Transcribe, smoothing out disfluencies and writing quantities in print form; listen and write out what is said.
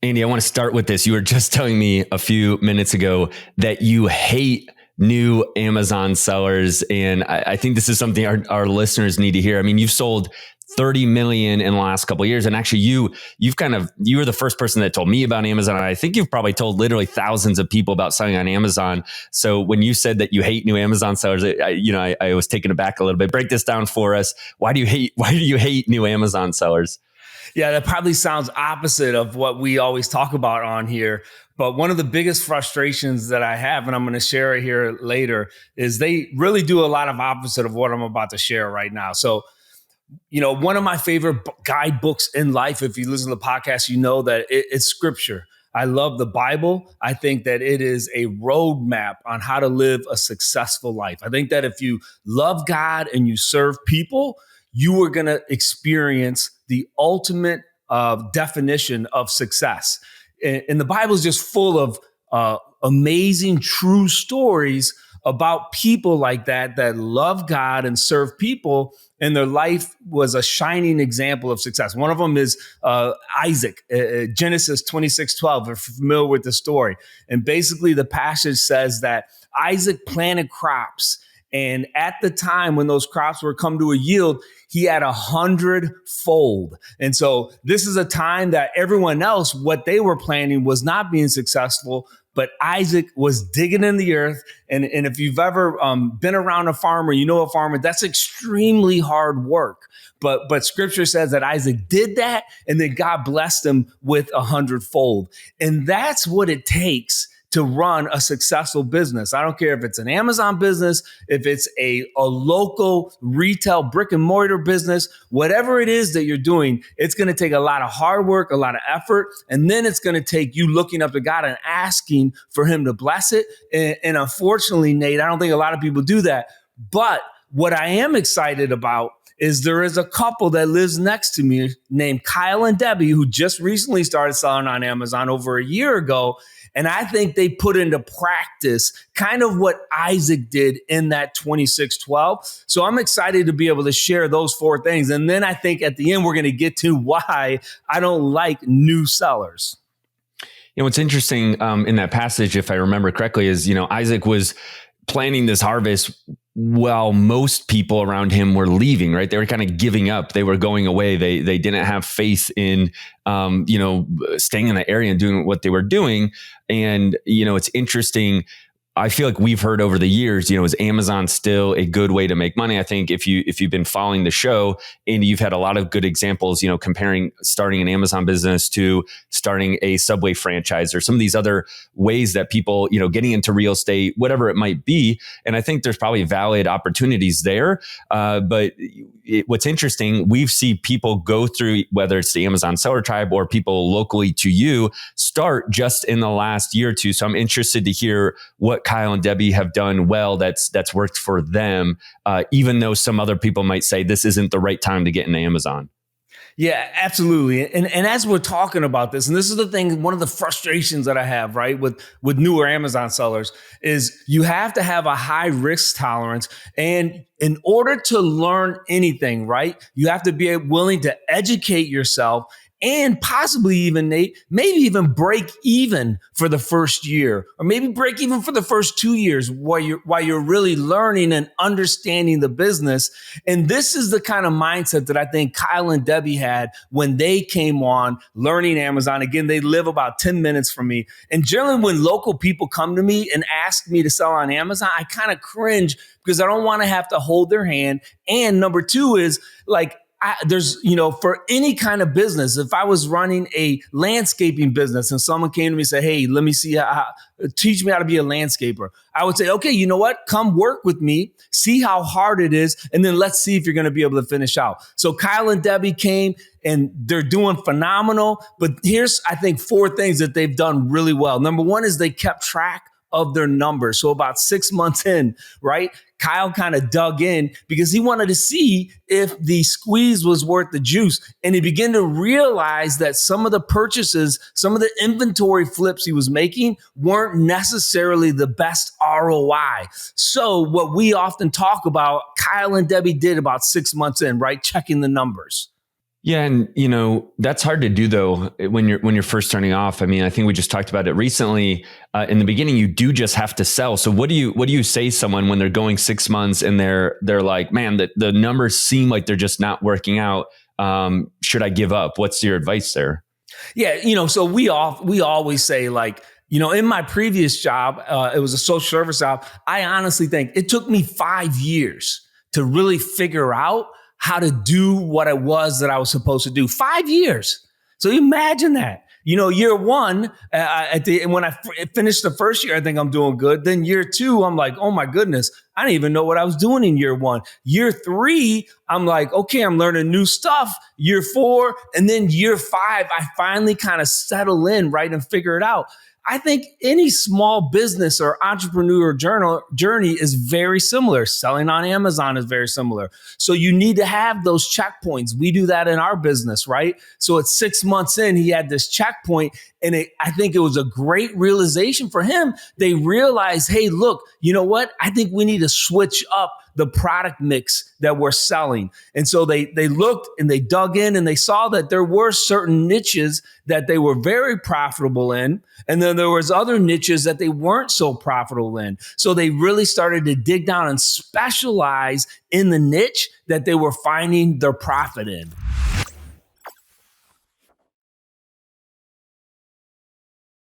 Andy, I want to start with this. You were just telling me a few minutes ago that you hate new Amazon sellers. And I think this is something our listeners need to hear. I mean, you've sold 30 million in the last couple of years. And actually you were the first person that told me about Amazon. And I think you've probably told literally thousands of people about selling on Amazon. So when you said that you hate new Amazon sellers, I was taken aback a little bit. Break this down for us. Why do you hate new Amazon sellers? Yeah, that probably sounds opposite of what we always talk about on here. But one of the biggest frustrations that I have, and I'm going to share it here later, is they really do a lot of opposite of what I'm about to share right now. So, one of my favorite guidebooks in life, if you listen to the podcast, you know that it's scripture. I love the Bible. I think that it is a roadmap on how to live a successful life. I think that if you love God and you serve people, you are going to experience the ultimate definition of success. And the Bible is just full of amazing, true stories about people like that love God and serve people, and their life was a shining example of success. One of them is Isaac, Genesis 26:12. If you're familiar with the story. And basically the passage says that Isaac planted crops. And at the time when those crops were come to a yield, he had 100-fold. And so this is a time that everyone else, what they were planning was not being successful, but Isaac was digging in the earth. And if you've ever been around a farmer, you know a farmer, that's extremely hard work. But scripture says that Isaac did that, and then God blessed him with 100-fold. And that's what it takes to run a successful business. I don't care if it's an Amazon business, if it's a local retail brick and mortar business, whatever it is that you're doing, it's going to take a lot of hard work, a lot of effort. And then it's going to take you looking up to God and asking for him to bless it. And unfortunately, Nate, I don't think a lot of people do that. But what I am excited about is there is a couple that lives next to me named Kyle and Debbie, who just recently started selling on Amazon over a year ago. And I think they put into practice kind of what Isaac did in that 26:12. So I'm excited to be able to share those four things. And then I think at the end, we're going to get to why I don't like new sellers. What's interesting in that passage, if I remember correctly, is, Isaac was planning this harvest while most people around him were leaving, right? They were kind of giving up. They were going away. They didn't have faith in, staying in the area and doing what they were doing. And, it's interesting. I feel like we've heard over the years, is Amazon still a good way to make money? I think if you've been following the show, and you've had a lot of good examples, comparing starting an Amazon business to starting a Subway franchise or some of these other ways that people, getting into real estate, whatever it might be. And I think there's probably valid opportunities there. But what's interesting, we've seen people go through, whether it's the Amazon seller tribe or people locally to you, start just in the last year or two. So I'm interested to hear what Kyle and Debbie have done well that's worked for them, even though some other people might say this isn't the right time to get into Amazon. Yeah, absolutely. And as we're talking about this, and this is the thing, one of the frustrations that I have, right, with newer Amazon sellers is you have to have a high risk tolerance. And in order to learn anything, right, you have to be willing to educate yourself and possibly even, Nate, maybe even break even for the first year, or maybe break even for the first 2 years while you're really learning and understanding the business. And this is the kind of mindset that I think Kyle and Debbie had when they came on learning Amazon. Again, they live about 10 minutes from me. And generally when local people come to me and ask me to sell on Amazon, I kind of cringe because I don't want to have to hold their hand. And number two is like, there's, for any kind of business, if I was running a landscaping business and someone came to me and said, hey, let me see teach me how to be a landscaper, I would say, okay, you know what? Come work with me, see how hard it is, and then let's see if you're going to be able to finish out. So Kyle and Debbie came and they're doing phenomenal. But here's, I think, four things that they've done really well. Number one is they kept track of their numbers. So about 6 months in, right, Kyle kind of dug in because he wanted to see if the squeeze was worth the juice. And he began to realize that some of the purchases, some of the inventory flips he was making weren't necessarily the best ROI. So what we often talk about, Kyle and Debbie did about 6 months in, right, checking the numbers. Yeah, and that's hard to do though when you're first starting off. I mean, I think we just talked about it recently. In the beginning, you do just have to sell. So what do you say to someone when they're going 6 months and they're like, man, the numbers seem like they're just not working out. Should I give up? What's your advice there? Yeah, so we always say, like, in my previous job, it was a social service job. I honestly think it took me 5 years to really figure out how to do what it was that I was supposed to do. 5 years. So imagine that. Year one, when I finished the first year, I think I'm doing good. Then year two, I'm like, oh my goodness, I didn't even know what I was doing in year one. Year three, I'm like, okay, I'm learning new stuff. Year four, and then year five, I finally kind of settle in, right, and figure it out. I think any small business or entrepreneur journey is very similar. Selling on Amazon is very similar. So you need to have those checkpoints. We do that in our business, right? So at 6 months in, he had this checkpoint, and I think it was a great realization for him. They realized, hey, look, you know what? I think we need to switch up the product mix that we're selling. And so they looked and they dug in and they saw that there were certain niches that they were very profitable in. And then there was other niches that they weren't so profitable in. So they really started to dig down and specialize in the niche that they were finding their profit in.